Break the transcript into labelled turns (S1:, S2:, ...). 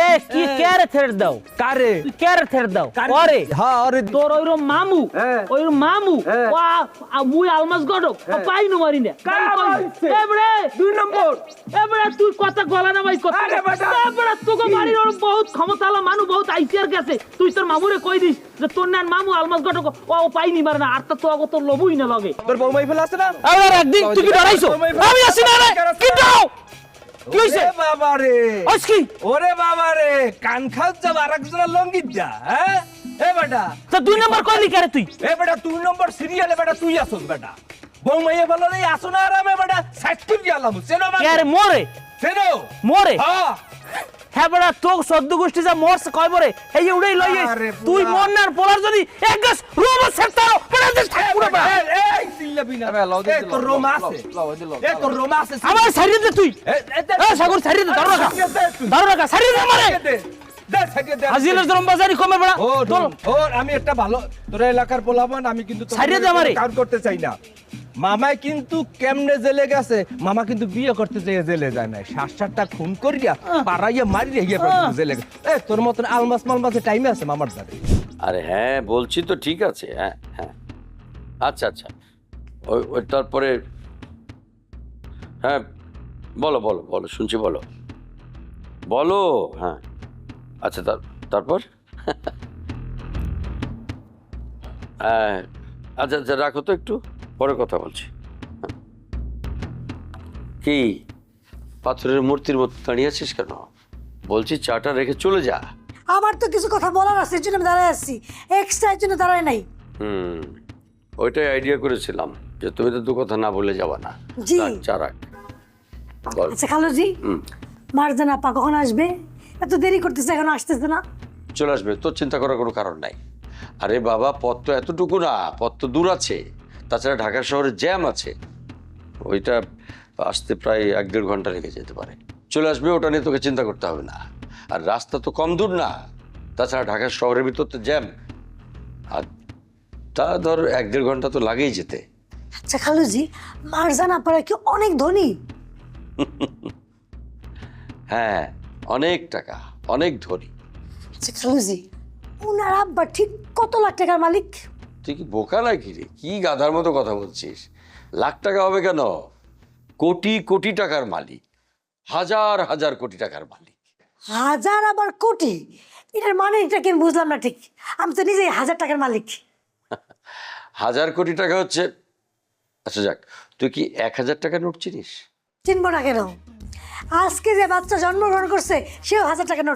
S1: এ কি কেরে থ্রেট দাও
S2: কারে
S1: তুই কেরে থ্রেট দাও ওরে
S2: হ্যাঁ আরে
S1: তোর ওইরকম মামু ওইরকম মামু মুই আলমাস গডক পাইনু মারি না এবড়ে
S2: 2 নম্বর
S1: এবড়ে তুই কথা গলা না ভাই কথা
S2: আরে বেটা।
S1: এবড়ে তোকে বাড়ির ওর বহুত ক্ষমতালা মানু বহুত আইসিআর গেছে তুই তোর মামুরে কই দিস যে তোর নান মামু আলমাস গডক ও পাইনি মারে না আর তো তোর লবুই না লগে
S2: তোর বউ মাই ফেলা আছে না
S1: আবার একদিন তুই কি ডরাইছো আমি আসি না রে কি দাও কি হইছে
S2: ওরে বাবা রে
S1: আজকি
S2: ওরে বাবা রে কান খাও যাব আরেকজনের লঙ্গি যা হ্যাঁ এ বেটা
S1: তো 2 নম্বর কইলি কেরে তুই
S2: এ বেটা 2 নম্বর সিরিয়ালে বেটা তুই আসছ বেটা বউ মাইয়ে বলো রে আসো না আরামে বেটা সাইড গেলাম চেনো মানে
S1: কেরে মোরে
S2: চেনো
S1: মোরে
S2: হ্যাঁ
S1: হ্যাঁ বড়া তোক সদ্য গোষ্ঠী যা মরছে কয় বরে এই উড়াই লই
S2: আরে
S1: তুই
S2: পুরা।
S1: মন নার পোলার যদি এক গাছ রোম সেক্টর পড়ে দিস পুরো বড়া
S2: এই সিল্লাবি না এ তোর রোমা আছে এ তোর রোমা আছে
S1: আমার সাইডে দে তুই
S2: এ
S1: এ সাগর সাইডে দে ধরো রাখা সাইডে দে আমারে
S2: দে সাইডে দে
S1: হাজিলের জরম বাজারি কমে বড়া
S2: ও ও আমি একটা ভালো তোর এলাকার পোলাবান আমি কিন্তু
S1: ছাড়িয়ে দে আমারে।
S2: কাজ করতে চাই না মামাই কিন্তু কেমনে জেলে গেছে মামা কিন্তু বিয়ে করতে চাই জেলে যায় না শাসটা খুন করিয়া পাড়াইয়া মারিয়া গিয়ে জেলে গেছে এ তোর মতন আলমাস মালমাসে টাইমে আছে মামার দাঁড়ে
S3: আরে হ্যাঁ বলছি তো ঠিক আছে হ্যাঁ হ্যাঁ আচ্ছা আচ্ছা ওই তারপরে হ্যাঁ বলো বলো বলো শুনছি বলো বলো হ্যাঁ আচ্ছা তারপর হ্যাঁ আচ্ছা আচ্ছা রাখো তো একটু পরে কথা বলছি হ্যাঁ। কি পাথরের মূর্তির মতো দাঁড়িয়ে আছিস কেন বলছি চাটা রেখে চলে যা
S4: আমার তো কিছু কথা বলার আছে এর জন্য আমি দাঁড়ায় আছি এক্সট্রা এর জন্য দাঁড়ায় নাই
S3: হুম ওইটাই আইডিয়া করেছিলাম যে তুমি তো দু কথা না বলে যাবা না
S4: জি।
S3: রাখ, চা রাখ বল
S4: আচ্ছা খালুজি
S3: হুম
S4: মারজান আপা কখন আসবে এত দেরি করতেছে এখন আসতেছে না
S3: চলে আসবে তোর চিন্তা করার কোনো কারণ নাই আরে বাবা পথ তো এতটুকু না পথ তো দূর আছে তাছাড়া ঢাকা শহরে জ্যাম আছে ওইটা আসতে প্রায় 1-1.5 ঘন্টা লেগে যেতে পারে চলে আসবে ওটা নিয়ে তোকে চিন্তা করতে হবে না আর রাস্তা তো কম দূর না তাছাড়া ঢাকা শহরের ভিতর তো জ্যাম আর তা ধর 1-1.5 ঘন্টা তো লাগেই যেতে
S4: আচ্ছা খালুজি মারজান আপারা কি অনেক ধনী
S3: হ্যাঁ অনেক টাকা অনেক ধনী
S4: আচ্ছা খালুজি উনার আব্বা ঠিক কত লাখ টাকার মালিক
S3: তুই কি বোকা নাকি রে কি গাধার মতো কথা বলছিস লাখ টাকা হবে কেন কোটি কোটি টাকার মালিক হাজার হাজার কোটি টাকার মালিক
S4: হাজার আবার কোটি এটার মানে এটা কি আমি বুঝলাম না ঠিক আমি তো নিজেই 1000 টাকার মালিক
S3: হাজার কোটি টাকা হচ্ছে আচ্ছা যাক তুই কি 1000 টাকা নোট চিনিস
S4: চিনবো না কেন আজকে যে বাচ্চা জন্মগ্রহণ করছে সেও 1000 টাকা নোট